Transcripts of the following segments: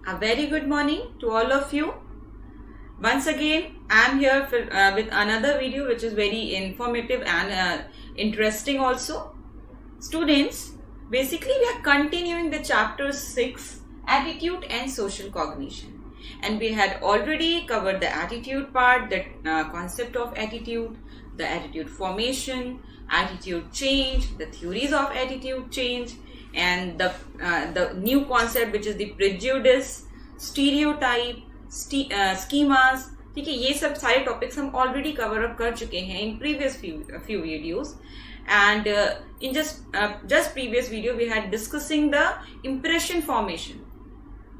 A very good morning to all of you. Once again, I am here with another video which is very informative and interesting also. Students, basically we are continuing the chapter 6, Attitude and Social Cognition. And we had already covered the attitude part, the concept of attitude, the attitude formation, attitude change, the theories of attitude change, and the new concept which is the prejudice, stereotype, schemas. ठीक है, ये सब सारे topics हम already cover up कर चुके हैं in previous few videos. And in just previous video we had discussing the impression formation,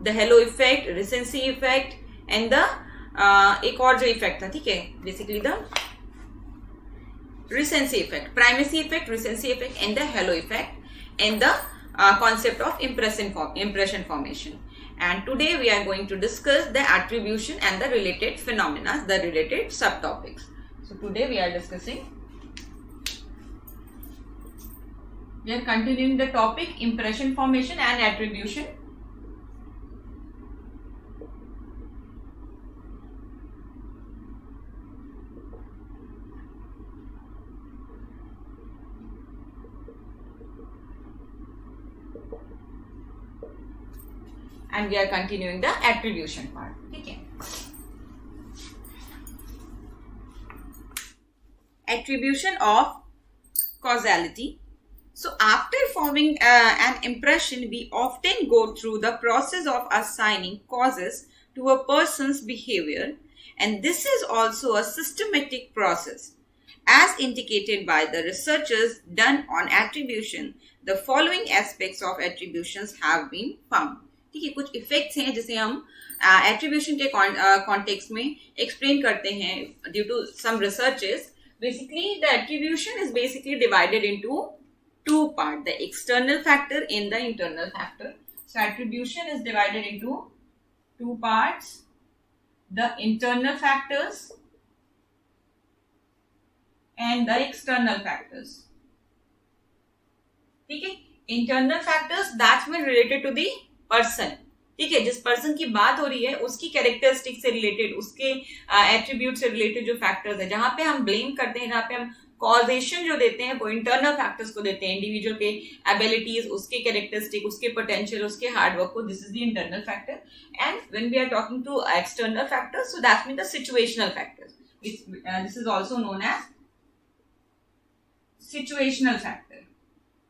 the halo effect, recency effect, and the एक और जो इफेक्ट था, ठीक है, basically the recency effect, primacy effect, recency effect, and the halo effect, and the concept of impression formation. And today we are going to discuss the attribution and the related phenomena, the related subtopics. So today we are continuing the topic impression formation and attribution. And we are continuing the attribution part. Okay. Attribution of causality. So after forming an impression, we often go through the process of assigning causes to a person's behavior, and this is also a systematic process. As indicated by the researchers done on attribution, the following aspects of attributions have been found. ठीक है, कुछ effects हैं जिसे हम attribution के context में explain करते हैं due to some researches. Basically the attribution is basically divided into two parts, the external factor and the internal factor. So attribution is divided into two parts, the internal factors and the external factors. ठीक है, internal factors that's mean related to the person. ठीक है, जिस person की बात हो रही है उसकी कैरेक्टरिस्टिक से रिलेटेड, उसके एट्रीब्यूट से रिलेटेड जो फैक्टर्स है, जहां पे हम ब्लेम करते हैं, जहां पे हम कॉजेशन जो देते हैं वो इंटरनल फैक्टर्स को देते हैं, इंडिविजुअल के एबिलिटीज, उसके कैरेक्टरिस्टिक, उसके पोटेंशियल, उसके हार्डवर्क को. This is the internal factor. And when we are talking to external factors, so that mean the situational factors. This is also known as situational factor.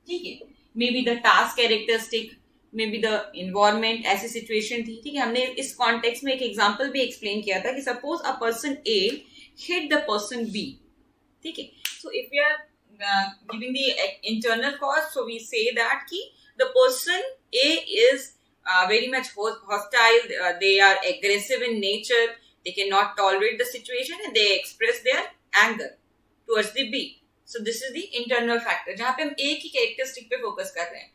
ठीक है, may be the task characteristic, may be the environment, ऐसी situation थी. ठीक है, हमने इस context में एक एग्जाम्पल भी एक्सप्लेन किया था कि suppose a person A hit the person B. ठीक है, so if we are giving the internal cause, so we say that ki the person A is very much hostile, they are aggressive in nature, they cannot tolerate the situation and they express their anger towards the B. So this is the internal factor, जहाँ पे हम A की characteristic पे focus कर रहे हैं.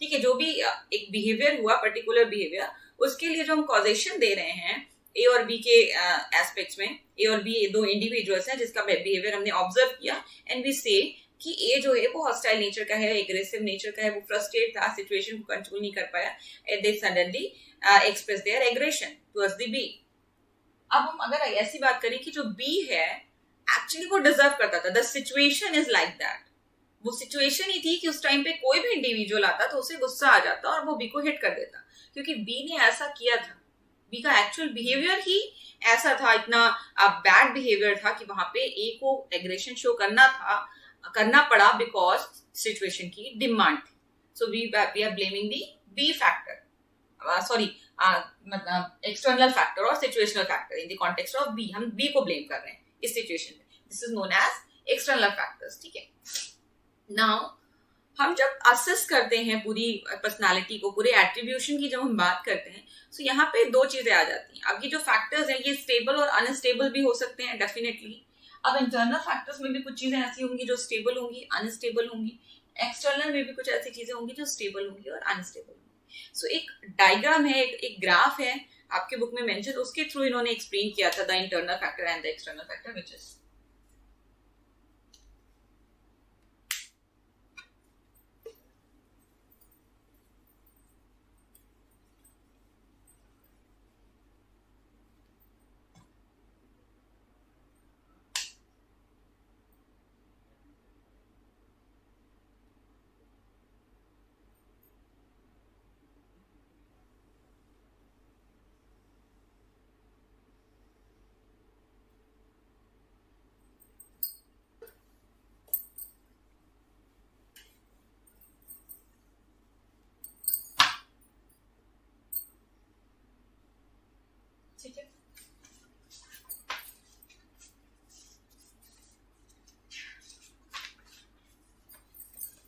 ठीक है, जो भी एक behavior हुआ, particular behavior, उसके लिए जो हम causation दे रहे हैं ए और बी के एस्पेक्ट्स में, ए और बी दो इंडिविजुअल्स हैं जिसका बिहेवियर हमने ऑब्जर्व किया, एंड वी से कि ए जो है वो हॉस्टाइल नेचर का है, एग्रेसिव नेचर का है, वो फ्रस्ट्रेट था, सिचुएशन को कंट्रोल नहीं कर पाया, and they suddenly express their aggression towards the B. अब हम अगर ऐसी बात करें कि जो बी है एक्चुअली वो डिजर्व करता था, the situation is like that, वो सिचुएशन ही थी कि उस टाइम पे कोई भी इंडिविजुअल आता तो उसे गुस्सा आ जाता और वो बी को हिट कर देता, क्योंकि बी ने ऐसा किया था. बी का एक्चुअल बिहेवियर ही ऐसा था, इतना बैड बिहेवियर था कि वहां पे ए को एग्रेशन शो करना पड़ा बिकॉज सिचुएशन की डिमांड थी. So we are blaming the B factor, sorry मतलब एक्सटर्नल फैक्टर और situational factor. In the context of B हम बी को ब्लेम कर रहे हैं इस सिचुएशन में. This is known as external factors. ठीक है, नाउ हम जब असेस करते हैं पूरी पर्सनालिटी को, पूरे एट्रीब्यूशन की जब हम बात करते हैं, तो यहाँ पे दो चीजें आ जाती हैं. अब ये जो फैक्टर्स हैं ये स्टेबल और अनस्टेबल भी हो सकते हैं डेफिनेटली. अब इंटरनल फैक्टर्स में भी कुछ चीजें ऐसी होंगी जो स्टेबल होंगी, अनस्टेबल होंगी. एक्सटर्नल में भी कुछ ऐसी चीजें होंगी जो स्टेबल होंगी और अनस्टेबल होंगी. सो एक डायग्राम है, एक ग्राफ है आपके बुक में मेंशन, उसके थ्रू इन्होंने एक्सप्लेन किया था the internal factor and the external factor, which is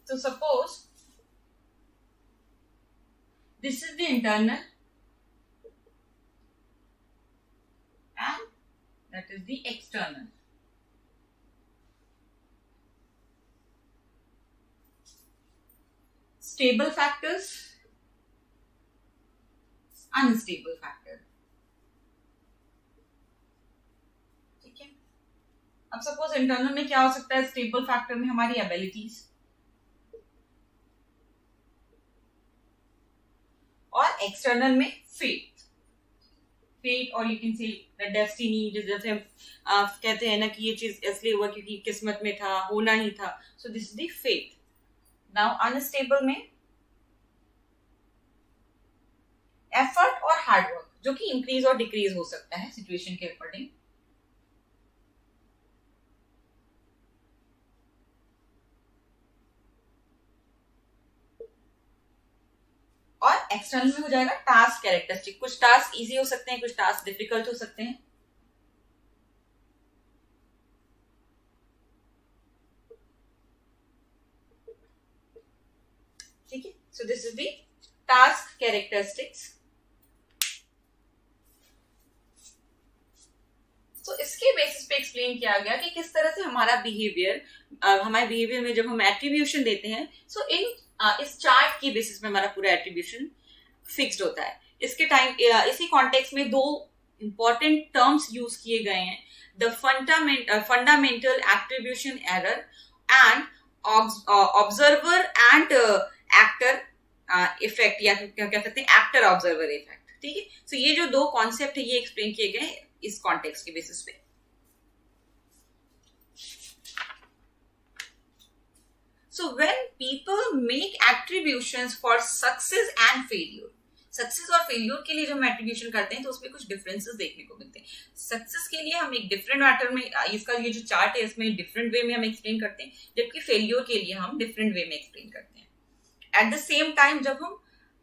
So suppose this is the internal and that is the external. Stable factors, unstable factor. ठीक है. अब सपोज इंटरनल में क्या हो सकता है, स्टेबल फैक्टर में हमारी एबिलिटीज और एक्सटर्नल में फेट. फेट और you can say the destiny, जैसे हम कहते हैं ना कि ये चीज इसलिए हुआ क्योंकि किस्मत में था, होना ही था. So this is the fate. Now unstable में एफर्ट और हार्डवर्क जो कि इंक्रीज और डिक्रीज हो सकता है सिचुएशन के अकॉर्डिंग. और एक्सटर्नल में हो जाएगा टास्क कैरेक्टरिस्टिक. कुछ टास्क इजी हो सकते हैं, कुछ टास्क डिफिकल्ट हो सकते हैं. ठीक है. सो this is the task characteristics. तो इसके बेसिस पे एक्सप्लेन किया गया कि किस तरह से हमारे बिहेवियर में जब हम एट्रीब्यूशन देते हैं, सो इस चार्ट की बेसिस पे हमारा पूरा एट्रीब्यूशन फिक्स्ड होता है. इसी कॉन्टेक्स्ट में दो इंपॉर्टेंट टर्म्स यूज किए गए हैं, the fundamental attribution error and observer and actor effect, या क्या कह सकते हैं एक्टर ऑब्जर्वर इफेक्ट. ठीक है. सो ये जो दो कॉन्सेप्ट है ये एक्सप्लेन किए गए इस कॉन्टेक्स्ट के बेसिस पे. So when people make attributions for success and failure, success और फेलियर के लिए जब हम एट्रीब्यूशन करते हैं तो उसमें कुछ डिफरेंसेस देखने को मिलते हैं. सक्सेस के लिए हम एक डिफरेंट मैटर में, इसका ये जो चार्ट है इसमें डिफरेंट वे में हम एक्सप्लेन करते हैं, जबकि फेलियर के लिए हम डिफरेंट वे में एक्सप्लेन करते हैं. एट द सेम टाइम जब हम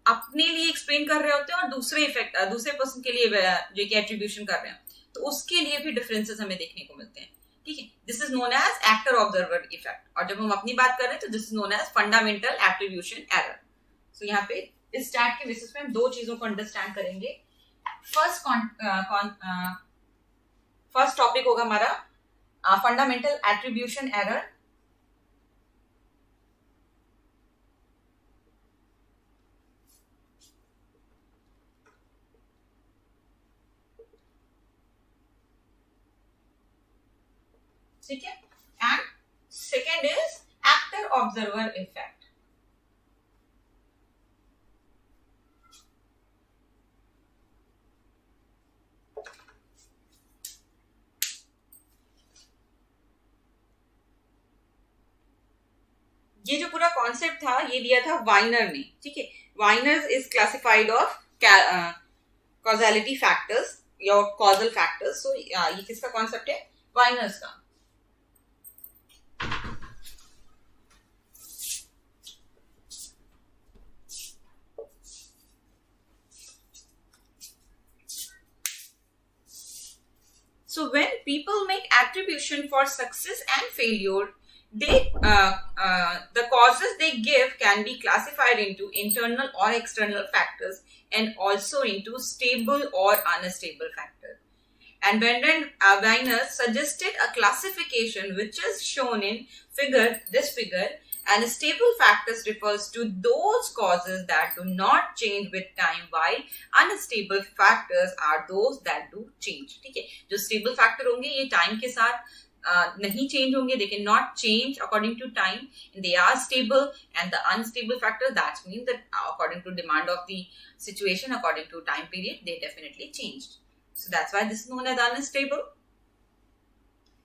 अपने लिए एक्सप्लेन कर रहे होते हैं और दूसरे पर्सन के लिए जो कि एट्रीब्यूशन कर रहे हैं, तो उसके लिए भी डिफरेंसेस हमें देखने को मिलते हैं. ठीक है. This is known as actor observer effect. और जब हम अपनी बात कर रहे हैं तो this is known as fundamental attribution error. So यहाँ पे इस चार्ट के बेसिस पे हम दो चीजों को अंडरस्टैंड करेंगे. फर्स्ट टॉपिक होगा हमारा फंडामेंटल एट्रीब्यूशन एरर. ठीक है. And second is actor observer effect. ये जो पूरा कॉन्सेप्ट था ये दिया था वाइनर ने. ठीक है. Weiner is classified of causality factors या कॉजल फैक्टर्स. सो ये किसका कॉन्सेप्ट है? वाइनर्स का. So when people make attribution for success and failure, the causes they give can be classified into internal or external factors and also into stable or unstable factor. And Weiner suggested a classification which is shown in this figure, and stable factors refers to those causes that do not change with time, while unstable factors are those that do change. ठीक है. जो stable factor होंगे ये time के साथ नहीं change होंगे, they cannot change according to time, and they are stable. And the unstable factor, that means that according to demand of the situation, according to time period, they definitely changed. So that's why this is known as unstable.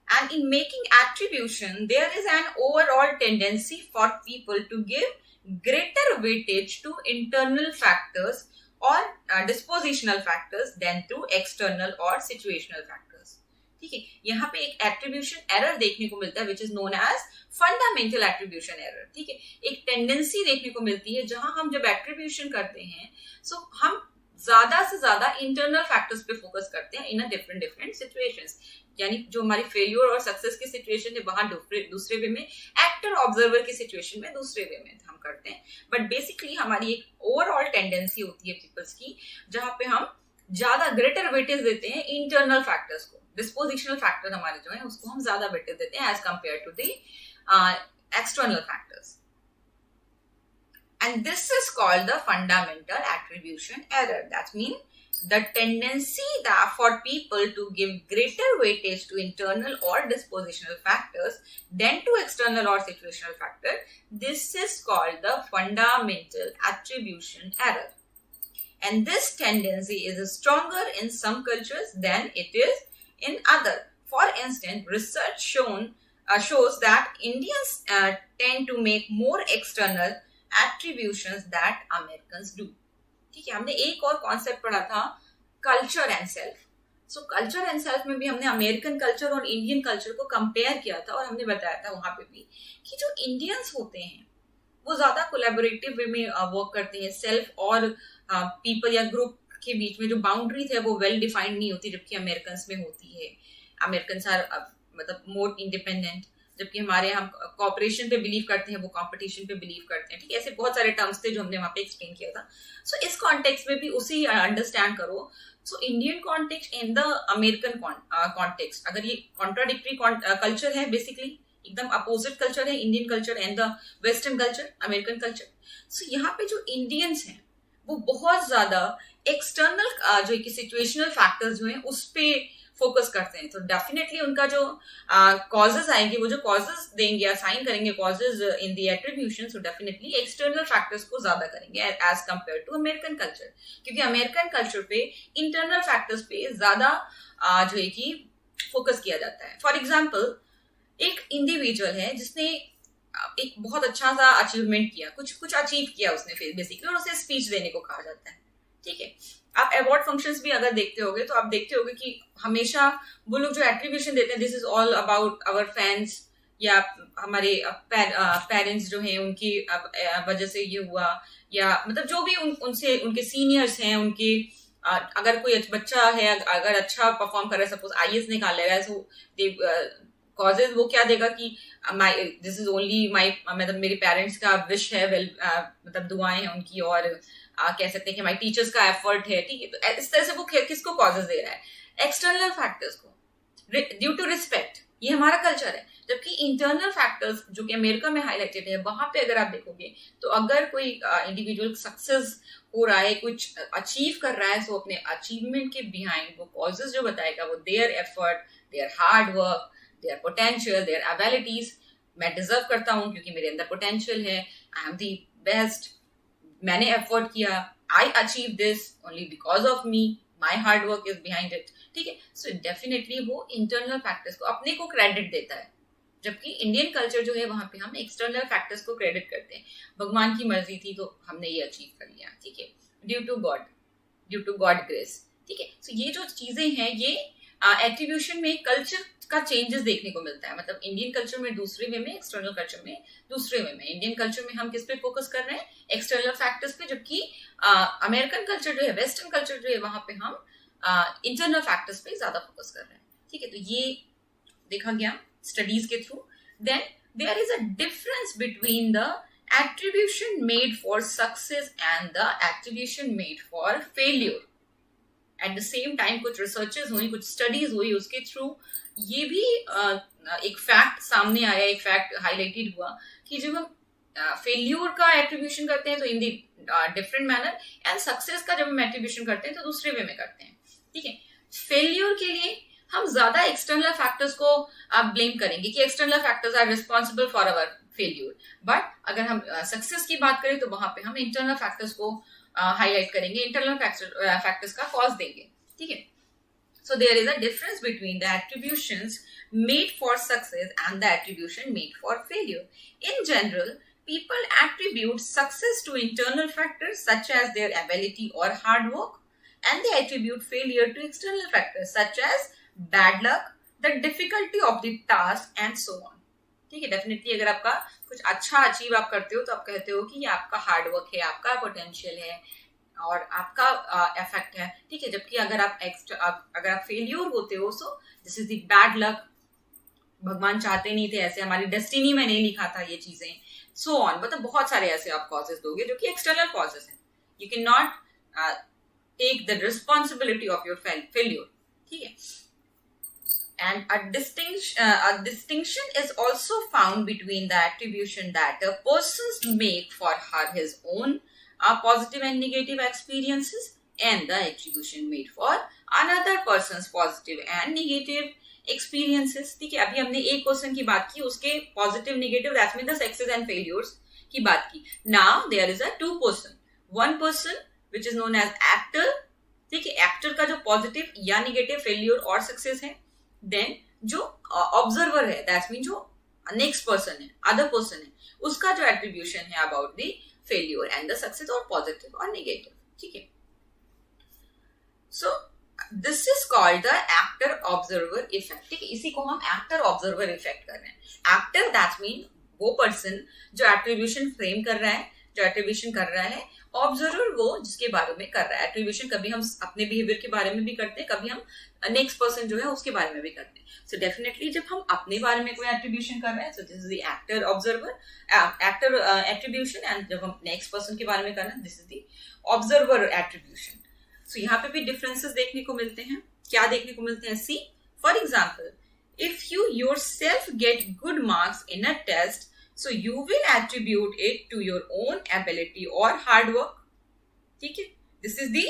And in making attribution, there is an overall tendency for people to give greater weightage to internal factors or dispositional factors than to external or situational factors. ठीक है. यहाँ पे एक attribution error देखने को मिलता है which is known as fundamental attribution error. ठीक है. एक टेंडेंसी देखने को मिलती है जहां हम जब एट्रीब्यूशन करते हैं, सो हम ज्यादा से ज्यादा इंटरनल फैक्टर्स पे फोकस करते हैं इन अ डिफरेंट सिचुएशंस। यानी जो हमारी फेल्योर और सक्सेस की सिचुएशन है वहां दूसरे वे में, एक्टर ऑब्जर्वर की सिचुएशन में दूसरे वे में हम करते हैं। बट बेसिकली हमारी एक ओवरऑल टेंडेंसी होती है पीपल्स की, जहां पे हम ज्यादा ग्रेटर वेटेज देते हैं इंटरनल फैक्टर्स को। डिस्पोजिशनल फैक्टर हमारे जो है उसको हम ज्यादा वेटेज देते हैं as compare to the external factors. And this is called the fundamental attribution error. That means the tendency that for people to give greater weightage to internal or dispositional factors than to external or situational factor. This is called the fundamental attribution error. And this tendency is stronger in some cultures than it is in other. For instance, research shows that Indians tend to make more external attributions that Americans do. ठीक है, हमने एक और concept पढ़ा था culture and self. So culture and self में भी हमने अमेरिकन कल्चर और इंडियन कल्चर को कंपेयर किया था और हमने बताया था वहां पे भी कि जो इंडियंस होते हैं वो ज्यादा कोलैबोरेटिव वे में वर्क करते हैं। सेल्फ और पीपल या ग्रुप के बीच में जो बाउंड्रीज है वो वेल डिफाइंड नहीं होती, जबकि अमेरिकन में होती है। अमेरिकन आर मतलब मोर इंडिपेंडेंट, जबकि हमारे यहाँ कॉपरेशन पे बिलीव करते हैं, वो कंपटीशन पे बिलीव करते हैं। ठीक है, ऐसे बहुत सारे टर्म्स थे जो हमने वहां पे एक्सप्लेन किया था। सो इस कॉन्टेक्स्ट में भी उसी अंडरस्टैंड करो। So Indian context and the American context, अगर ये कॉन्ट्राडिक्टरी कल्चर है, बेसिकली एकदम अपोजिट कल्चर है Indian culture and the western culture, American culture. So यहाँ पे जो इंडियंस हैं वो बहुत ज्यादा एक्सटर्नल जो सिचुएशनल फैक्टर्स जो हैं उस पे फोकस करते हैं। तो डेफिनेटली उनका जो कॉजेज आएंगे, वो जो कॉजेज देंगे, असाइन करेंगे causes in the attribution, so definitely external factors को ज्यादा करेंगे as compare to American culture, क्योंकि अमेरिकन कल्चर पे इंटरनल फैक्टर्स पे ज्यादा जो है कि फोकस किया जाता है। फॉर एग्जाम्पल, एक इंडिविजुअल है जिसने एक बहुत अच्छा सा अचीवमेंट किया, कुछ अचीव किया उसने बेसिकली, और उसे स्पीच देने को कहा जाता है। ठीक है, आप अवार्ड फंक्शंस भी अगर देखते होगे तो आप देखते होगे कि हमेशा वो लोग जो एट्रीब्यूशन देते हैं, this is all about our fans या हमारे पेरेंट्स जो हैं उनकी वजह से ये हुआ, या मतलब जो भी उनसे उनके सीनियर्स हैं उनके, अगर कोई बच्चा है अगर अच्छा परफॉर्म कर रहा है, सपोज आईएएस निकाल रहा है, सो कॉजेज वो क्या देगा कि दिस इज ओनली माई, मतलब मेरे पेरेंट्स का विश है, मतलब दुआएं हैं उनकी, और कह सकते हैं कि हमारे टीचर्स का एफर्ट है। ठीक है, तो इस तरह से वो किसको कॉजेज दे रहा है? एक्सटर्नल फैक्टर्स को, ड्यू टू रिस्पेक्ट, ये हमारा कल्चर है। जबकि इंटरनल फैक्टर्स जो कि अमेरिका में हाईलाइटेड है, वहां पे अगर आप देखोगे तो अगर कोई इंडिविजुअल सक्सेस हो रहा है, कुछ अचीव कर रहा है, सो अपने अचीवमेंट के बिहाइंड वो कॉजेज जो बताएगा वो their effort, there hard work, their potential, there abilities. मैं डिजर्व करता हूँ क्योंकि मेरे अंदर पोटेंशियल है, आई एम दी बेस्ट, मैंने एफर्ट किया, I achieve this only because of me, my hard work is behind it. ठीक है, सो डेफिनेटली वो इंटरनल फैक्टर्स को, अपने को क्रेडिट देता है, जबकि इंडियन कल्चर जो है वहां पे हम एक्सटर्नल फैक्टर्स को क्रेडिट करते हैं। भगवान की मर्जी थी तो हमने ये अचीव कर लिया। ठीक है, ड्यू टू गॉड ग्रेस। ठीक है, सो ये जो चीजें हैं ये एट्रीब्यूशन में कल्चर का चेंजेस देखने को मिलता है। मतलब इंडियन कल्चर में दूसरे वे में, एक्सटर्नल कल्चर में दूसरे वे में। इंडियन कल्चर में हम किस पे फोकस कर रहे हैं? एक्सटर्नल फैक्टर्स पे, जबकि अमेरिकन कल्चर जो है, वेस्टर्न कल्चर जो है, वहां पे हम इंटरनल फैक्टर्स पे ज्यादा फोकस कर रहे हैं। ठीक है, तो ये देखा गया स्टडीज के थ्रू। Then there is a difference between the attribution made for success and the attribution made for failure. At the same time कुछ रिसर्चेस हुई, कुछ स्टडीज हुई, उसके थ्रू ये भी एक फैक्ट सामने आया, एक फैक्ट हाईलाइटेड हुआ कि जब हम फेल्यूर का एट्रीब्यूशन करते हैं तो in the different manner, and success का जब हम एट्रीब्यूशन करते हैं तो दूसरे वे में करते हैं। ठीक है, फेल्यूर के लिए हम ज्यादा एक्सटर्नल फैक्टर्स को ब्लेम करेंगे कि external factors are responsible for our failure. But अगर हम सक्सेस की बात करें तो वहां पे हम इंटरनल फैक्टर्स को हाईलाइट करेंगे, इंटरनल फैक्टर्स का कॉज देंगे। ठीक है, so there is a difference between the attributions made for success and the attribution made for failure. In general, people attribute success to internal factors such as their ability or hard work, and they attribute failure to external factors such as bad luck, the difficulty of the task and so on. ठीक है, definitely अगर आपका कुछ अच्छा achieve आप करते हो तो आप कहते हो कि ये आपका हार्ड वर्क है, आपका पोटेंशियल है, और आपका इफेक्ट है, ठीक है। जबकि अगर आप फेल्योर होते हो, सो this is the bad luck, भगवान चाहते नहीं थे ऐसे, हमारी डेस्टिनी में नहीं लिखा था ये चीजें, सो ऑन, मतलब बहुत सारे ऐसे आप कॉजेस दोगे जो कि एक्सटर्नल कॉजेस हैं। You can not take the responsibility of your failure, ठीक है। And a distinction is also found between the attribution that a person make for her his own positive and negative experiences and the attribution made for another person's positive and negative experiences, ठीक है। अभी हमने एक question की बात की, उसके positive negative, that mean the success and failures की बात की। Now there is a two person, one person which is known as actor, ठीक है। एक्टर का जो पॉजिटिव या नेगेटिव फेलियर और सक्सेस है, देन जो ऑब्जर्वर है, दैट मीन जो नेक्स्ट पर्सन है, अदर पर्सन है, उसका जो एट्रीब्यूशन है about the failure and the success, और पॉजिटिव और नेगेटिव, ठीक है। सो this is called the actor observer effect, ठीक है। इसी को हम एक्टर ऑब्जर्वर इफेक्ट कर रहे हैं। एक्टर दैट मीन वो पर्सन जो एट्रीब्यूशन फ्रेम कर रहा है, जो एट्रीब्यूशन कर रहा है। ऑब्जर्वर वो जिसके बारे में कर रहा है। एट्रीब्यूशन कभी हम अपने बिहेवियर के बारे में भी करते हैं, कभी हम नेक्स्ट पर्सन जो है उसके बारे में भी करते हैं। सो डेफिनेटली जब हम अपने बारे में कोई एट्रीब्यूशन कर रहे हैं, सो this is the actor observer actor attribution, and जब हम नेक्स्ट पर्सन के बारे में कर रहे हैं, this is the observer attribution. So यहाँ पे भी डिफरेंसेस देखने को मिलते हैं। क्या देखने को मिलते हैं? See for example, if you yourself get good marks in a test, so you will attribute it to your own ability or hard work, ठीक है। this is the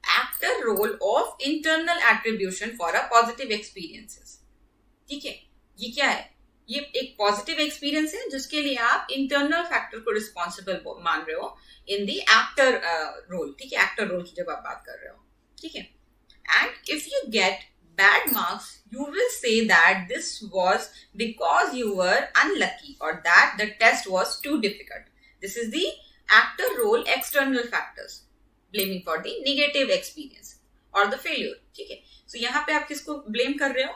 actor role of internal attribution for a positive experiences, ठीक है। ये क्या है? ये एक positive experience है जिसके लिए आप इंटरनल फैक्टर को रिस्पॉन्सिबल मान रहे हो इन दी एक्टर रोल, ठीक है। एक्टर रोल की जब आप बात कर रहे हो, ठीक है। And if you gate bad marks, you will say that this was because you were unlucky or that the test was too difficult. This is the actor role external factors, blaming for the negative experience or the failure, ठीक है। So यहाँ पे आप किसको blame कर रहे हो?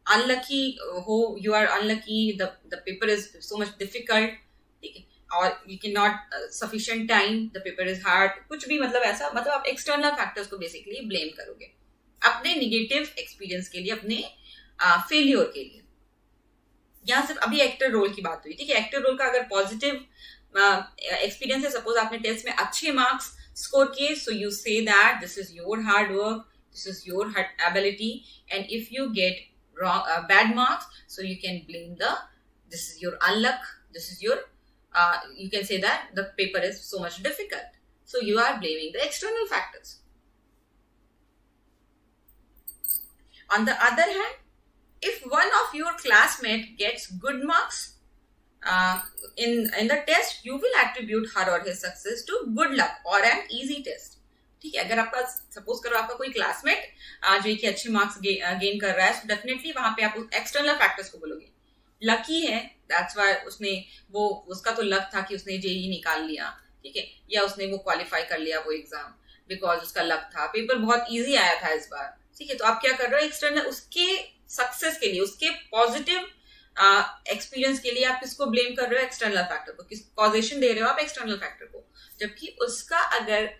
Unlucky हो, you are unlucky, the paper is so much difficult, ठीक है, और you cannot sufficient time, the paper is hard, कुछ भी मतलब ऐसा, मतलब आप external factors को basically blame करोगे अपने निगेटिव एक्सपीरियंस के लिए, अपने फेलियर के लिए। यहां सिर्फ अभी एक्टर रोल की बात हुई, ठीक है। एक्टर रोल का अगर पॉजिटिव एक्सपीरियंस है, सपोज आपने टेस्ट में अच्छे मार्क्स स्कोर किए, so you say that this is your hard work, this is your ability, and if you get bad marks, so you can blame this is your unluck, this is your you can say that the paper is so much difficult, so you are blaming the external factors. On the other hand, if one of your classmates gets good marks in the test, you will attribute her or his success to good luck or an easy test, ठीक है। अगर आपका suppose करो आपका कोई classmate जो कि अच्छे मार्क्स गेन कर रहा है, तो डेफिनेटली वहां पे आप एक्सटर्नल फैक्टर्स को बोलोगे। लकी है, दैट्स व्हाई उसका तो लक था कि उसने जेईई निकाल लिया, ठीक है, या उसने वो क्वालिफाई कर लिया वो एग्जाम, बिकॉज उसका लक था, पेपर बहुत इजी आया था इस बार, ठीक है। तो आप क्या कर रहे हो? एक्सटर्नल उसके सक्सेस के लिए, उसके पॉजिटिव एक्सपीरियंस के लिए आप किसको ब्लेम कर रहे हो? एक्सटर्नल फैक्टर को। किस कॉजेशन दे रहे हो आप? एक्सटर्नल फैक्टर को। जबकि उसका अगर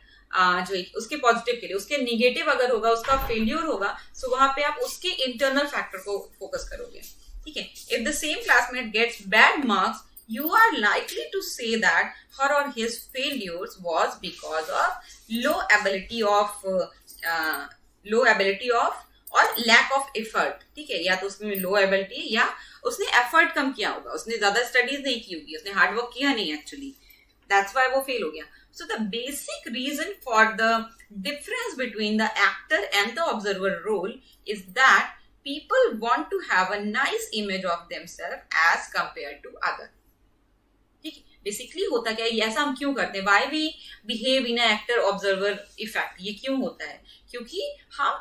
जो उसके पॉजिटिव के लिए, उसके निगेटिव अगर होगा, उसका फेल्यूर होगा, सो वहां पे आप उसके इंटरनल फैक्टर को फोकस करोगे, ठीक है। If the same classmate gets bad marks, you are likely to say that her or his failures was because of low ability of और lack of effort, ठीक है। या तो उसमें लो एबिलिटी, या उसने एफर्ट कम किया होगा, उसने ज्यादा स्टडीज नहीं की होगी, उसने हार्ड वर्क किया नहीं एक्चुअली, दैट्स व्हाई वो फेल हो गया। So the basic reason for the difference between the actor and the observer role is that people want to have a nice image of themselves as compared to other, ठीक है। Basically होता क्या है, ऐसा हम क्यों करते हैं? Why we behave in actor observer effect, ये क्यों होता है? क्योंकि हम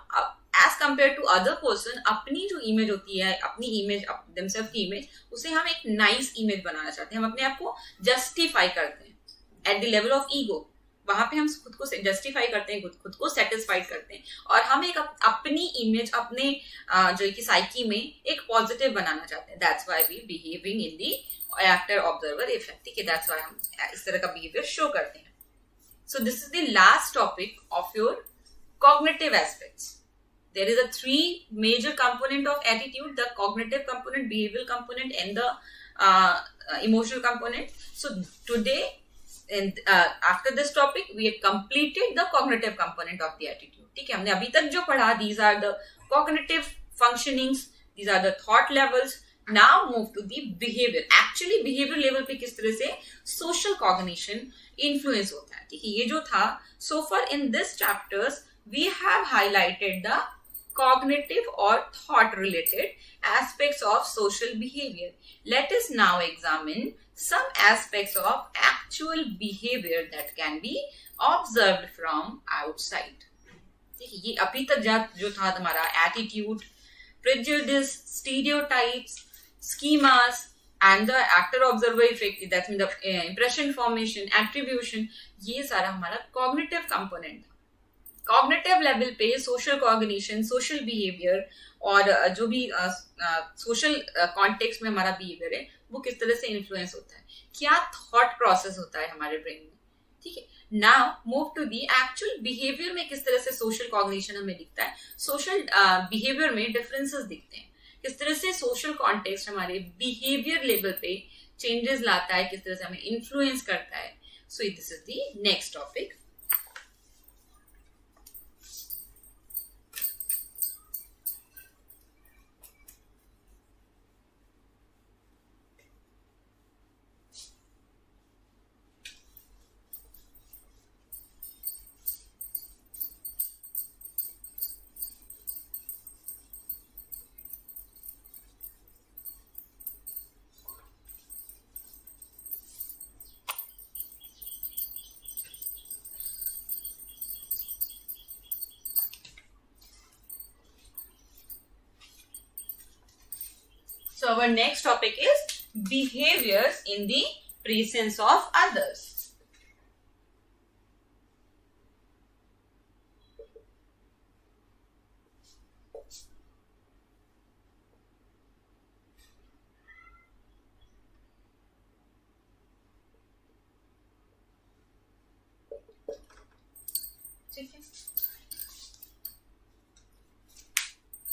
as compare to other person अपनी जो इमेज होती है, अपनी इमेज, देमसेल्फ की इमेज, उसे हम एक नाइस इमेज बनाना चाहते हैं। हम अपने आप को जस्टिफाई करते हैं at the level of ego, वहां पे हम खुद को जस्टिफाई करते हैं, खुद को सेटिस्फाइड करते हैं, और हम एक अपनी इमेज, अपने जो कि साइकी में एक पॉजिटिव बनाना चाहते हैं। That's why we behaving in the actor observer effect, ठीक है। दैट्स व्हाई हम इस तरह का बिहेवियर शो करते हैं। So this is the last topic of your cognitive aspects. There is a three major component of attitude: the cognitive component, behavioral component, and the emotional component. So today, and after this topic, we have completed the cognitive component of the attitude. ठीक है, हमने अभी तक जो पढ़ा, these are the cognitive functionings, these are the thought levels. Now move to the behavior. Actually behavior level पे किस तरह से social cognition influence होता है. ठीक है, ये जो था, so far in this chapters we have highlighted the cognitive or thought related aspects of social behavior. Let us now examine some aspects of actual behavior that can be observed from outside. देखिए, ये अभी तक जो था हमारा attitude, prejudice, stereotypes, schemas, and the actor observer effect, that means the impression formation, attribution, ये सारा हमारा cognitive component था. कॉग्निटिव लेवल पे सोशल कॉग्निशन, सोशल बिहेवियर और जो भी सोशल कॉन्टेक्स्ट में हमारा बिहेवियर है वो किस तरह से इन्फ्लुएंस होता है, क्या थॉट प्रोसेस होता है हमारे ब्रेन में. ठीक है, now move to the actual behaviour में किस तरह से सोशल कॉग्निशन हमें दिखता है. सोशल बिहेवियर में डिफरेंसेस दिखते हैं, किस तरह से सोशल कॉन्टेक्स्ट हमारे बिहेवियर लेवल पे चेंजेस लाता है, किस तरह से हमें इन्फ्लुएंस करता है. सो this is the next topic. So our next topic is behaviors in the presence of others.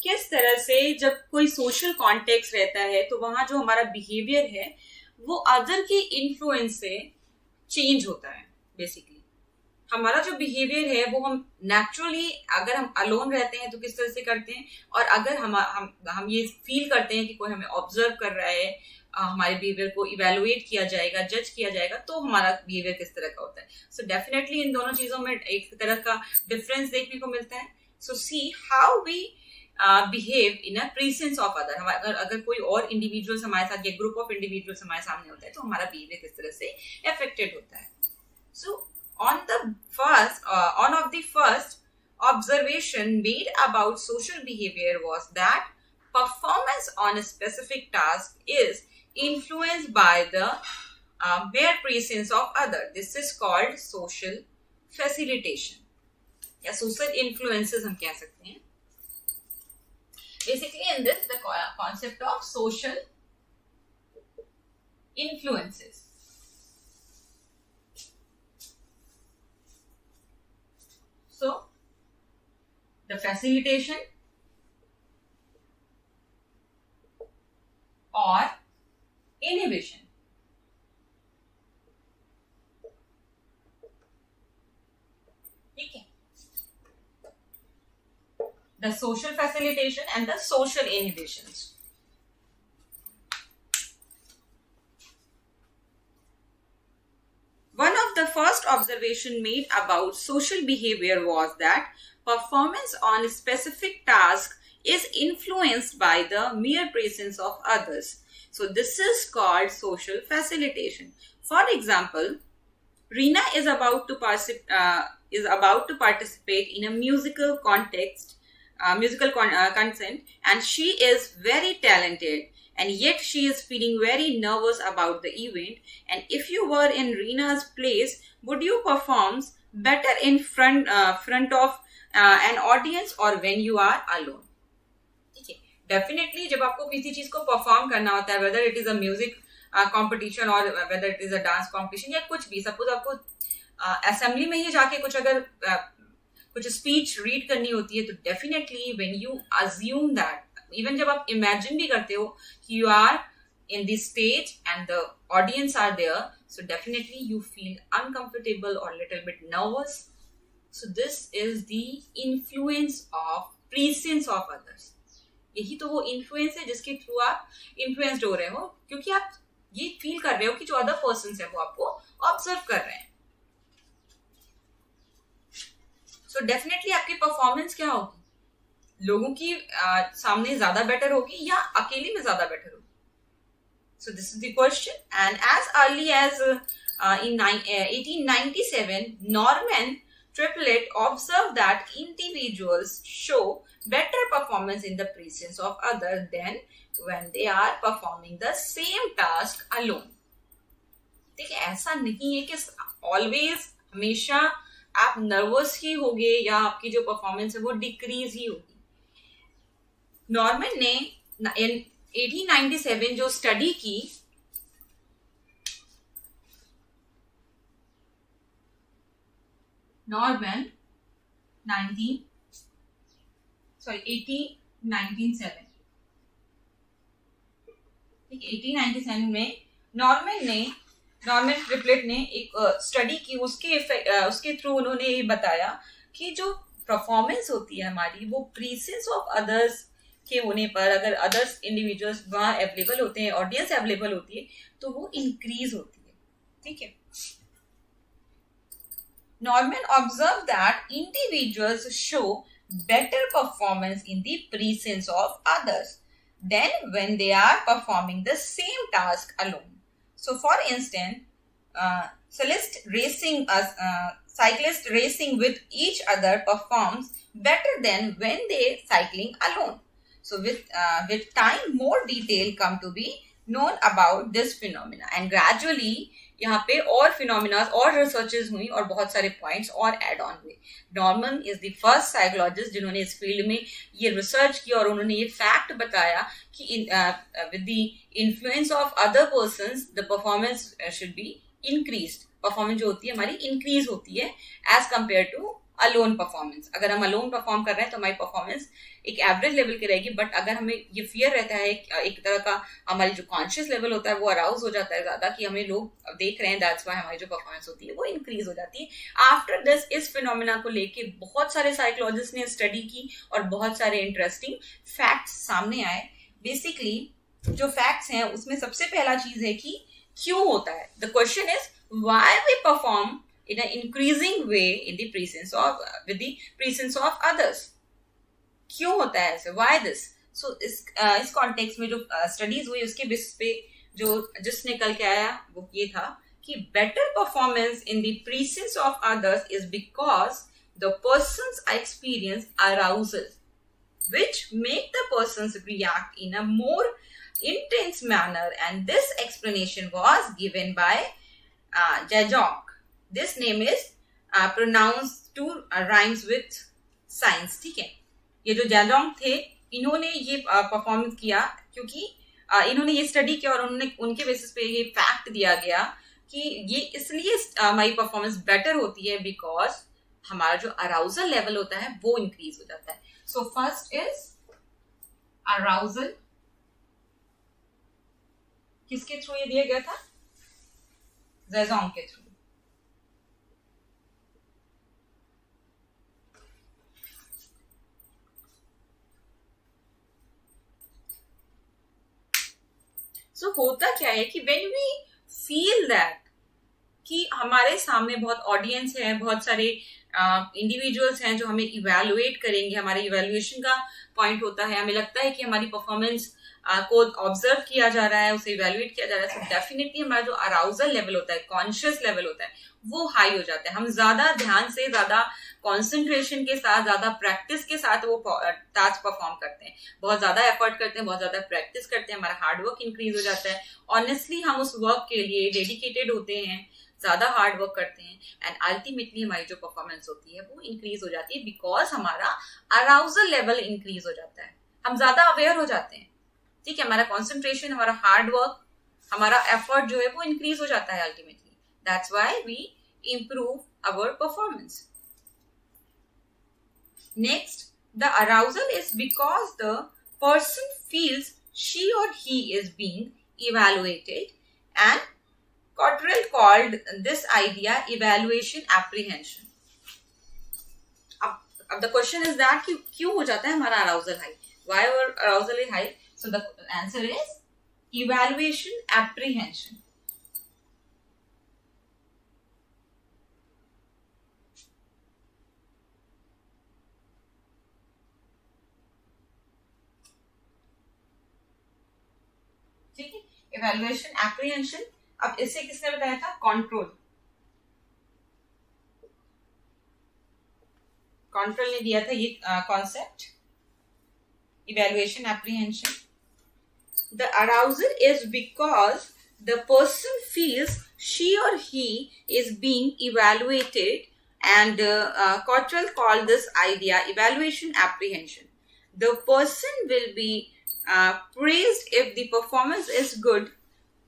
किस तरह से जब कोई सोशल कॉन्टेक्स्ट रहता है तो वहां जो हमारा बिहेवियर है वो अदर के इन्फ्लुएंस से चेंज होता है. बेसिकली हमारा जो बिहेवियर है वो हम नेचुरली अगर हम अलोन रहते हैं तो किस तरह से करते हैं, और अगर हम ये फील करते हैं कि कोई हमें ऑब्जर्व कर रहा है, हमारे बिहेवियर को इवेलुएट किया जाएगा, जज किया जाएगा, तो हमारा बिहेवियर किस तरह का होता है. सो डेफिनेटली इन दोनों चीजों में एक तरह का डिफरेंस देखने को मिलता है. So see how we behave in a presence of other. अगर कोई और इंडिविजुअल्स हमारे साथ या ग्रुप ऑफ इंडिविजुअल्स हमारे सामने होता है तो हमारा बिहेवियर किस तरह से अफेक्टेड होता है. So on off the first observation made about social behavior was that performance on a specific task is influenced by the mere presence of other. This is called social facilitation या social influences हम कह सकते हैं. Basically in this the concept of social influences. So the facilitation or inhibition. Okay. The social facilitation and the social inhibitions. One of the first observation made about social behavior was that performance on a specific task is influenced by the mere presence of others. So this is called social facilitation. For example, Reena is about to participate in a musical context, consent, and she is very talented, and yet she is feeling very nervous about the event. And if you were in Reena's place, would you perform better in front of an audience or when you are alone? ठीक है, definitely जब आपको किसी चीज को perform करना होता है, whether it is a music competition और whether it is a dance competition या कुछ भी, सपोज आपको असेंबली में ही जाके कुछ अगर कुछ स्पीच रीड करनी होती है तो definitely when you assume that, even जब आप इमेजिन भी करते हो कि you are in the stage and the audience are there, so definitely you feel uncomfortable or little bit nervous. So this is the influence of presence of others. यही तो वो influence है जिसके थ्रू आप influenced हो रहे हो, क्योंकि आप ये फील कर रहे हो कि जो other persons है वो आपको ऑब्जर्व कर रहे हैं. So definitely आपकी परफॉर्मेंस क्या होगी, लोगों की सामने ज्यादा बेटर होगी या अकेले में ज्यादा बेटर होगी. So this is the question, and as early as in 1897, Norman Triplet observed that individuals show better performance in the presence of others than when they are performing the same task alone. देखिए, ऐसा नहीं है कि always हमेशा आप nervous ही होगे या आपकी जो परफॉर्मेंस है वो डिक्रीज ही होगी. नॉर्मन ने 1897 जो स्टडी की, नॉर्मन 1897 में नॉर्मन ट्रिपलेट ने एक स्टडी की. उसके थ्रू उन्होंने ये बताया कि जो परफॉर्मेंस होती है हमारी वो प्रेजेंस ऑफ अदर्स के होने पर, अगर अदर्स इंडिविजुअल्स वहां अवेलेबल होते हैं, ऑडियंस अवेलेबल होती है, तो वो इंक्रीज होती है. ठीक है. Norman observed that individuals show better performance in the presence of others than when they are performing the same task alone. So, for instance, cyclist racing with each other performs better than when they cycling alone. So, with time, more detail come to be known about this phenomena, and gradually यहाँ पे और phenomena और researches हुई और बहुत सारे points और add on हुए. Norman is the first psychologist जिन्होंने इस फील्ड में ये रिसर्च की और उन्होंने ये फैक्ट बताया कि with the influence of other persons the performance should be increased. Performance जो होती है हमारी इंक्रीज होती है as compare to alone performance. अगर हम अलोन परफॉर्म कर रहे हैं तो हमारी परफॉर्मेंस एक एवरेज लेवल की रहेगी, बट अगर हमें ये फियर रहता है, एक तरह का हमारी जो कॉन्शियस लेवल होता है वो अराउज हो जाता है ज्यादा कि हमें लोग देख रहे हैं, दैट्स व्हाई हमारी जो परफॉर्मेंस होती है वो इंक्रीज हो जाती है. आफ्टर दिस इस फिनोमिना को लेके बहुत सारे साइकोलॉजिस्ट ने स्टडी की और बहुत सारे इंटरेस्टिंग फैक्ट्स सामने आए. बेसिकली जो फैक्ट्स हैं उसमें सबसे पहला चीज है कि क्यों होता है. The question is why we perform in an increasing way in the presence of with the presence of others. क्यों होता है ऐसे? Why this? So इस कॉन्टेक्स्ट में जो स्टडीज हुई उसके बेसिस पे जिस निकल के आया वो ये था कि better performance in the presence of others is because the persons experience arousal, which make the persons react in a more intense manner, and this explanation was given by Jajong. This name is pronounced to rhymes with science. ठीक है. ये जो जैजोंग थे इन्होंने ये performance किया क्योंकि इन्होंने ये स्टडी किया और उनके बेसिस पे ये फैक्ट दिया गया कि ये इसलिए हमारी परफॉर्मेंस बेटर होती है बिकॉज हमारा जो अराउजल लेवल होता है वो इंक्रीज हो जाता है. So first is arousal. किसके थ्रू ये दिया गया था? जैजोंग के थ्रू. So, होता क्या है कि when we feel that कि हमारे सामने बहुत ऑडियंस है, बहुत सारे इंडिविजुअल्स हैं जो हमें इवेलुएट करेंगे, हमारे इवेल्युएशन का पॉइंट होता है, हमें लगता है कि हमारी परफॉर्मेंस को ऑब्जर्व किया जा रहा है, उसे इवेलुएट किया जा रहा है, तो डेफिनेटली हमारा जो अराउजल लेवल होता है, कॉन्शियस लेवल होता है, वो हाई हो जाता है. हम ज्यादा ध्यान से, ज्यादा कॉन्सेंट्रेशन के साथ, ज्यादा प्रैक्टिस के साथ वो टास्क परफॉर्म करते हैं, बहुत ज्यादा एफर्ट करते हैं, बहुत ज्यादा प्रैक्टिस करते हैं, हमारा हार्ड वर्क इंक्रीज हो जाता है. ऑनेस्टली हम उस वर्क के लिए डेडिकेटेड होते हैं, ज्यादा हार्ड वर्क करते हैं, एंड अल्टीमेटली हमारी जो परफॉर्मेंस होती है वो इंक्रीज हो जाती है बिकॉज हमारा अराउजल लेवल इंक्रीज हो जाता है. हम ज्यादा अवेयर हो जाते हैं. ठीक है. हमारा कॉन्सेंट्रेशन, हमारा हार्ड वर्क, हमारा एफर्ट जो है वो इंक्रीज हो जाता है ultimately. That's why we improve our performance. Next, the arousal is because the person feels she or he is being evaluated, and Cottrell called this idea evaluation apprehension. अब the question is that कि क्यों हो जाता है हमारा arousal high? Why our arousal is high? So the answer is evaluation apprehension. ठीक है, evaluation apprehension. अब इससे किसने बताया था? कंट्रोल. कंट्रोल ने दिया था ये concept, evaluation apprehension. The arousal is because the person feels she or he is being evaluated, and Cottrell called this idea evaluation apprehension. The person will be praised if the performance is good,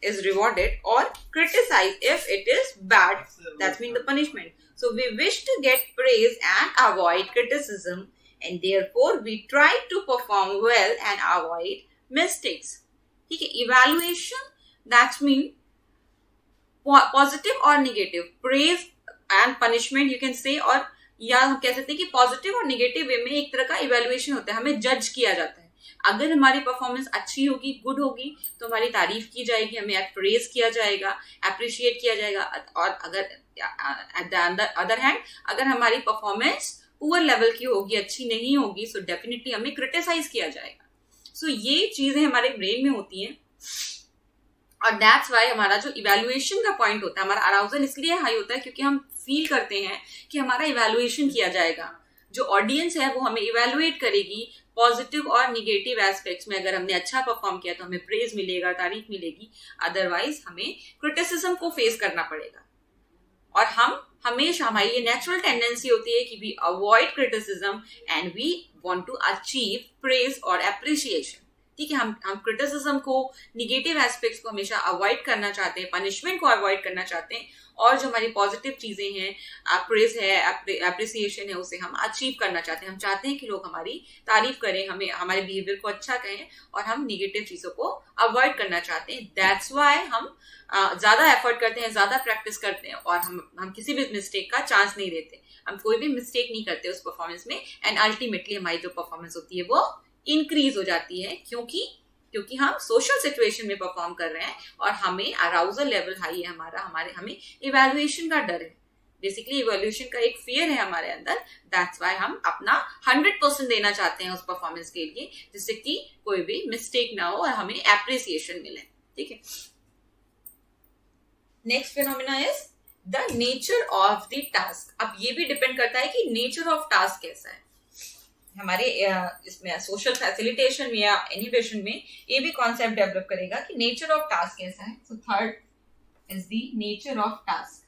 is rewarded, or criticized if it is bad. That's mean the punishment. So we wish to get praise and avoid criticism, and therefore we try to perform well and avoid mistakes. ठीक है, evaluation that mean positive or negative, praise and punishment you can say, और या हम कह सकते हैं कि positive और नेगेटिव वे में एक तरह का इवैल्यूएशन होता है. हमें जज किया जाता है. अगर हमारी परफॉर्मेंस अच्छी होगी, गुड होगी, तो हमारी तारीफ की जाएगी, हमें अप्रेज किया जाएगा, अप्रिशिएट किया जाएगा. और अगर एट द अदर हैंड अगर हमारी परफॉर्मेंस पुअर लेवल की होगी, अच्छी नहीं होगी, सो डेफिनेटली हमें क्रिटिसाइज किया जाएगा. सो ये चीजें हमारे ब्रेन में होती हैं, और दैट्स वाई हमारा जो इवैल्यूएशन का पॉइंट होता है, हमारा अराउजल इसलिए हाई होता है क्योंकि हम फील करते हैं कि हमारा इवैल्यूएशन किया जाएगा. जो ऑडियंस है वो हमें इवैल्यूएट करेगी पॉजिटिव और निगेटिव एस्पेक्ट्स में. अगर हमने अच्छा परफॉर्म किया तो हमें प्रेज मिलेगा, तारीफ मिलेगी, अदरवाइज हमें क्रिटिसिज्म को फेस करना पड़ेगा. और हम हमेशा, हमारी ये नेचुरल टेंडेंसी होती है कि we avoid criticism and we want to achieve praise और एप्रिसिएशन. ठीक है, हम क्रिटिसिज्म को, निगेटिव एस्पेक्ट्स को हमेशा अवॉइड करना चाहते हैं, पनिशमेंट को अवॉइड करना चाहते हैं, और जो हमारी पॉजिटिव चीजें हैं, प्रेज है, एप्रिसिएशन है, उसे हम अचीव करना चाहते हैं. हम चाहते हैं कि लोग हमारी तारीफ करें, हमें हमारे बिहेवियर को अच्छा कहें, और हम निगेटिव चीजों को अवॉइड करना चाहते हैं. दैट्स वाई हम ज्यादा एफर्ट करते हैं, ज्यादा प्रैक्टिस करते हैं, और हम किसी भी मिस्टेक का चांस नहीं देते. हम कोई भी मिस्टेक नहीं करते उस परफॉर्मेंस में, एंड अल्टीमेटली हमारी जो परफॉर्मेंस होती है वो इंक्रीज हो जाती है, क्योंकि हम सोशल सिचुएशन में परफॉर्म कर रहे हैं और हमें अराउजल लेवल हाई है हमारा, हमें इवैल्यूएशन का डर है. बेसिकली इवैल्यूएशन का एक फियर है हमारे अंदर. दैट्स व्हाई हम अपना 100% देना चाहते हैं उस परफॉर्मेंस के लिए, जिससे कि कोई भी मिस्टेक ना हो और हमें एप्रिसिएशन मिले. ठीक है, next phenomena is the nature of the task. अब ये भी डिपेंड करता है कि नेचर ऑफ टास्क कैसा है. हमारे इसमें सोशल फैसिलिटेशन में या इनहिबिशन में ये भी कॉन्सेप्ट डेवलप करेगा कि नेचर ऑफ टास्क कैसा है. So third is the nature of task.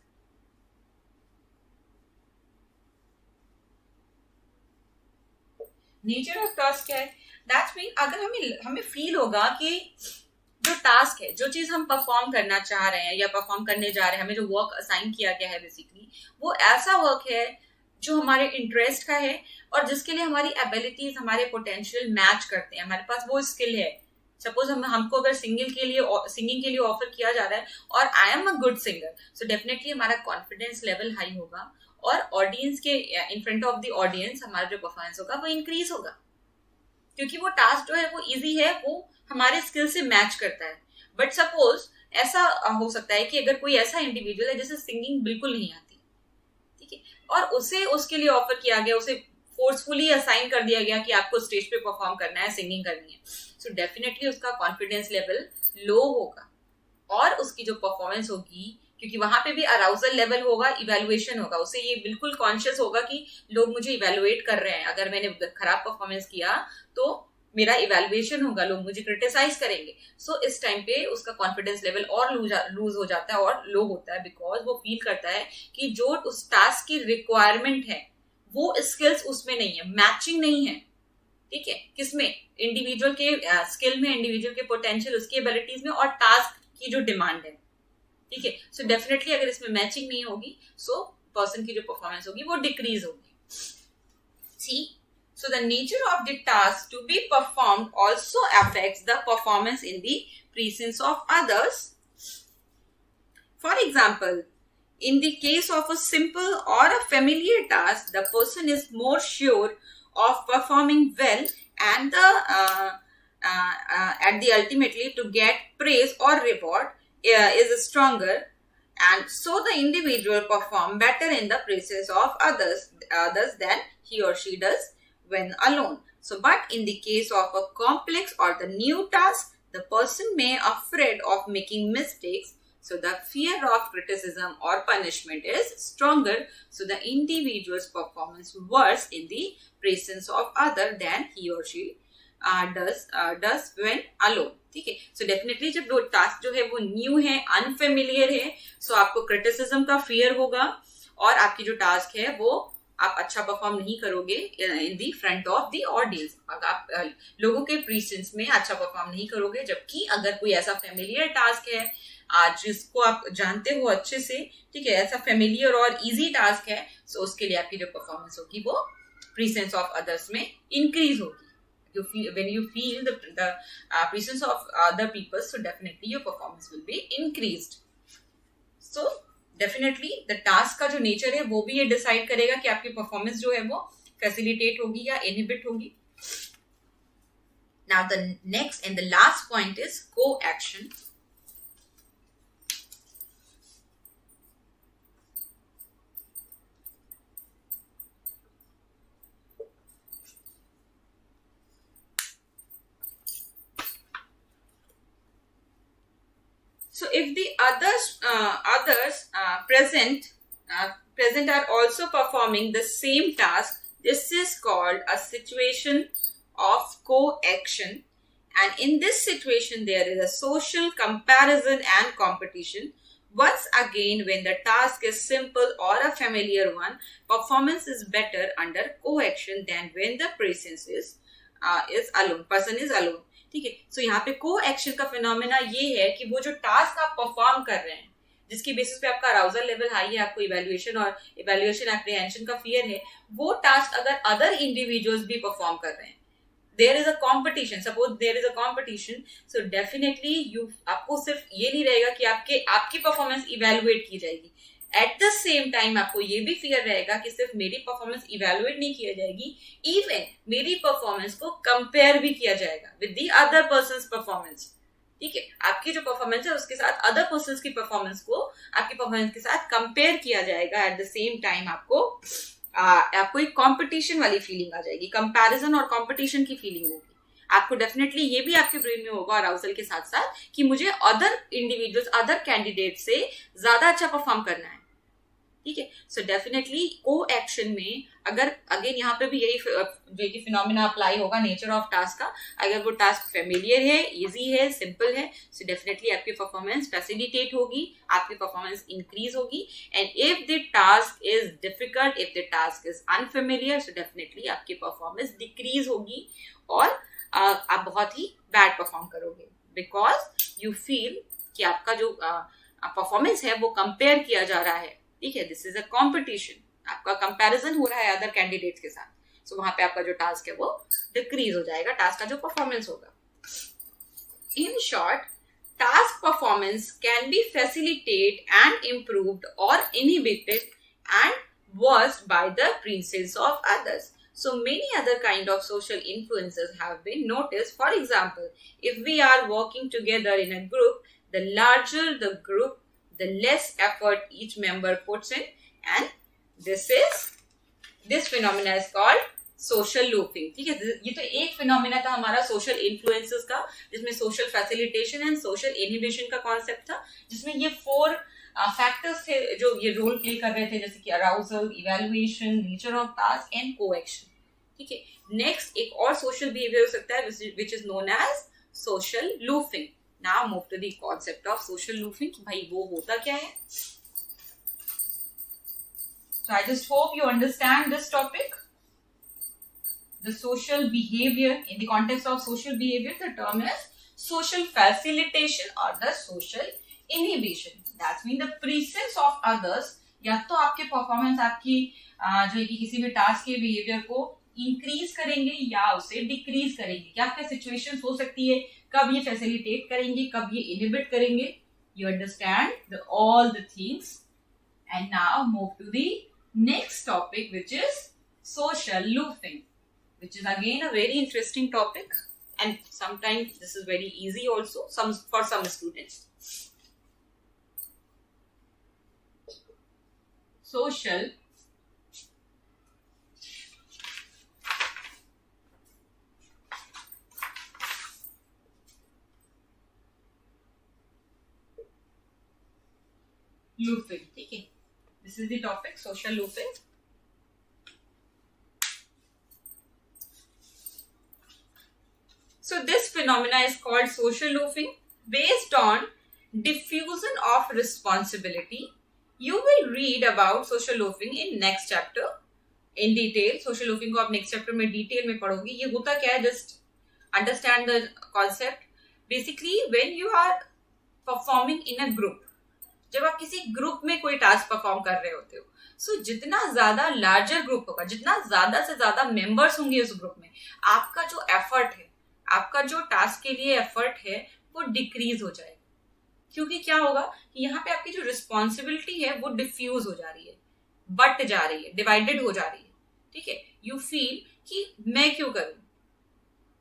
Nature of task क्या है? दैट्स मीन अगर हमें फील होगा कि जो टास्क है, जो चीज हम परफॉर्म करना चाह रहे हैं या परफॉर्म करने जा रहे हैं, हमें जो वर्क असाइन किया गया है, बेसिकली वो ऐसा वर्क है जो हमारे इंटरेस्ट का है और जिसके लिए हमारी एबिलिटीज, हमारे पोटेंशियल मैच करते हैं, हमारे पास वो स्किल है. सपोज हमको अगर सिंगिंग के लिए ऑफर किया जा रहा है और I am a good singer, so definitely हमारा कॉन्फिडेंस लेवल हाई होगा और ऑडियंस के in front of the audience हमारा जो परफॉर्मेंस होगा वो इंक्रीज होगा, क्योंकि वो टास्क जो है वो इजी है, वो हमारे स्किल से मैच करता है. बट सपोज ऐसा हो सकता है कि अगर कोई ऐसा इंडिविजुअल है जिसे सिंगिंग बिल्कुल नहीं आती, ठीक है, और उसे उसके लिए ऑफर किया गया, उसे फोर्सफुली असाइन कर दिया गया कि आपको स्टेज पे परफॉर्म करना है, सिंगिंग करनी है, सो डेफिनेटली उसका कॉन्फिडेंस लेवल लो होगा और उसकी जो परफॉर्मेंस होगी, क्योंकि वहां पे भी अराउजल लेवल होगा, इवैल्यूएशन होगा, उसे ये बिल्कुल कॉन्शियस होगा कि लोग मुझे इवैल्यूएट कर रहे हैं. अगर मैंने खराब परफॉर्मेंस किया तो मेरा इवैल्यूएशन होगा, लोग मुझे क्रिटिसाइज करेंगे. सो इस टाइम पे उसका कॉन्फिडेंस लेवल और लूज हो जाता है और लो होता है, बिकॉज वो फील करता है कि जो उस टास्क की रिक्वायरमेंट है वो स्किल्स उसमें नहीं है, मैचिंग नहीं है. ठीक है, किसमें? इंडिविजुअल के स्किल में, इंडिविजुअल के पोटेंशियल, उसकी एबिलिटीज में, और टास्क की जो डिमांड है. ठीक है. सो डेफिनेटली अगर इसमें मैचिंग नहीं होगी सो पर्सन की जो परफॉर्मेंस होगी वो डिक्रीज होगी. सी, so the nature of the task to be performed also affects the performance in the presence of others. For example, in the case of a simple or a familiar task, the person is more sure of performing well and at the ultimately to get praise or reward is stronger, and so the individual perform better in the presence of others than he or she does when alone. So, but in the case of a complex or the new task, the person may afraid of making mistakes. So, the fear of criticism or punishment is stronger. So, the individual's performance worse in the presence of other than he or she does when alone. ठीक है. So definitely जब वो task जो है वो new है, unfamiliar है, सो आपको क्रिटिसिज्म का फियर होगा और आपकी जो टास्क है वो आप अच्छा परफॉर्म नहीं करोगे in the front of the audience. अगर आप लोगों के प्रेजेंस में अच्छा परफॉर्म नहीं करोगे. जबकि अगर कोई ऐसा फेमिलियर टास्क है जिसको आप जानते हो अच्छे से, ठीक है, ऐसा फेमिलियर और इजी टास्क है, सो उसके लिए आपकी जो परफॉर्मेंस होगी वो प्रेजेंस ऑफ अदर्स में इंक्रीज होगी. When you feel the presence of other people, so definitely your performance will be increased. So definitely the task का जो nature है वो भी ये decide करेगा कि आपकी performance जो है वो facilitate होगी या inhibit होगी. Now the next and the last point is co-action. So if the others present are also performing the same task, this is called a situation of co-action. And in this situation, there is a social comparison and competition. Once again, when the task is simple or a familiar one, performance is better under co-action than when the presence is alone. Person is alone. ठीक है. सो यहाँ पे को action का phenomena ये है कि वो जो टास्क आप परफॉर्म कर रहे हैं, जिसकी बेसिस पे आपका अराउजल लेवल हाई है, आपको इवैल्यूएशन एप्रीहेंशन का फियर है, वो टास्क अगर अदर इंडिविजुअल्स भी परफॉर्म कर रहे हैं, there is a competition, suppose there is a competition, so definitely आपको सिर्फ ये नहीं रहेगा कि आपकी परफॉर्मेंस इवेल्युएट की जाएगी. एट द सेम टाइम आपको ये भी फियर रहेगा कि सिर्फ मेरी परफॉर्मेंस इवेल्युएट नहीं किया जाएगी, इवन मेरी परफॉर्मेंस को कंपेयर भी किया जाएगा with the other persons performance. ठीक है. आपकी जो परफॉर्मेंस है उसके साथ अदर पर्सन्स की परफॉर्मेंस को आपकी परफॉर्मेंस के साथ कंपेयर किया जाएगा. एट द सेम टाइम आपको एक कॉम्पिटिशन वाली फीलिंग आ जाएगी, कंपैरिजन और कॉम्पिटिशन की फीलिंग होगी. आपको डेफिनेटली ये भी आपके ब्रेन में होगा अराउजल के साथ साथ कि मुझे अदर इंडिविजुअल्स, अदर कैंडिडेट से ज्यादा अच्छा परफॉर्म करना है. ठीक है. सो डेफिनेटली को एक्शन में अगर अगेन यहाँ पे भी यही फिनोमेना अप्लाई होगा नेचर ऑफ टास्क का. अगर वो टास्क फेमिलियर है, इजी है, सिंपल है, सो डेफिनेटली आपकी परफॉर्मेंस फैसिलिटेट होगी, आपकी परफॉर्मेंस इंक्रीज होगी. And if the task is difficult, if the task is unfamiliar, so definitely आपकी परफॉर्मेंस डिक्रीज होगी और आप बहुत ही बैड परफॉर्म करोगे, बिकॉज यू फील कि आपका जो परफॉर्मेंस है वो कंपेयर किया जा रहा है. ठीक है. दिस इज अ कॉम्पिटिशन, आपका कंपैरिजन हो रहा है अदर कैंडिडेट्स के साथ. सो वहां पे आपका जो टास्क है वो डिक्रीज हो जाएगा, टास्क का जो परफॉर्मेंस होगा. In short, task performance can be facilitate and improved or inhibited and worsed by the presence of others. So many other kind of social influences have been noticed. For example, if we are working together in a group, the larger the group, the less effort each member puts in, and this phenomena is called social looping. ठीक है. ये तो एक phenomena था हमारा social influences का, जिसमें social facilitation and social inhibition का कॉन्सेप्ट था, जिसमें ये 4 फैक्टर्स थे जो ये रोल प्ले कर रहे थे, जैसे कि arousal, evaluation, nature of task and coaction. ठीक है. नेक्स्ट एक और सोशल बिहेवियर हो सकता है which is known as social loafing. Now move to the concept of social loafing. भाई वो होता क्या है? So I just hope you understand this topic. The social behavior, in the context of social behavior, the term is social facilitation or the social Inhibition, that means the presence of others, या तो आपके performance आपकी जो है कि किसी भी task के बिहेवियर को इंक्रीज करेंगे या उसे डिक्रीज करेंगे। क्या क्या सिचुएशंस हो सकती है, कब ये फैसिलिटेट करेंगे, कब ये इनहिबिट करेंगे। You understand all the things. And now move to the next topic which is social loafing, which is again a very interesting topic, and sometimes this is very easy also for some students. Social looping, ठीक है, this is the topic, social looping. So this phenomena is called social looping based on diffusion of responsibility. You will read about social looping in next chapter in detail. Social looping को आप next chapter में detail में पढ़ोगे। ये होता क्या है, just understand the concept. Basically when you are performing in a group, जब आप किसी ग्रुप में कोई टास्क परफॉर्म कर रहे होते हो, सो जितना ज्यादा लार्जर ग्रुप होगा, जितना ज्यादा से ज्यादा मेंबर्स होंगे उस ग्रुप में, आपका जो एफर्ट है, आपका जो टास्क के लिए एफर्ट है वो डिक्रीज हो जाएगा। क्योंकि क्या होगा कि यहाँ पे आपकी जो रिस्पॉन्सिबिलिटी है वो डिफ्यूज हो जा रही है, बट जा रही है, डिवाइडेड हो जा रही है, ठीक है। यू फील कि मैं क्यों करूं,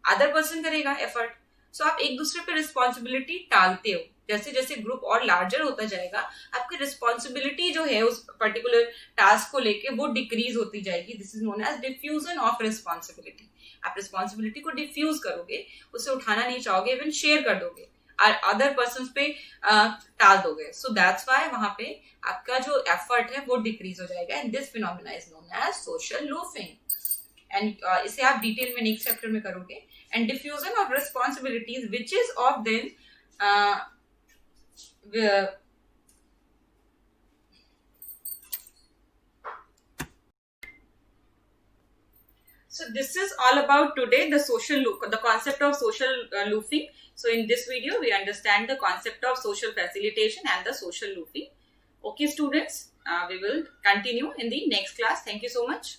अदर पर्सन करेगा एफर्ट, सो आप एक दूसरे पे रिस्पॉन्सिबिलिटी टालते हो। जैसे जैसे ग्रुप और लार्जर होता जाएगा, आपकी रिस्पॉन्सिबिलिटी जो है उस पर्टिकुलर टास्क को लेके वो डिक्रीज होती जाएगी। This is known as diffusion of responsibility. आप रिस्पॉन्सिबिलिटी को डिफ्यूज करोगे, उसे उठाना नहीं चाहोगे, इवन शेयर कर दोगे और अदर पर्सन पे टाल दोगे। सो दैट्स व्हाई वहां पे आपका जो एफर्ट है वो डिक्रीज हो जाएगा, and this phenomena is known as social loafing. And इसे आप डिटेल में नेक्स्ट चैप्टर में करोगे। And diffusion of responsibilities which is of then so this is all about today, the social loop, the concept of social looping. So in this video we understand the concept of social facilitation and the social looping. Okay students, we will continue in the next class. Thank you so much.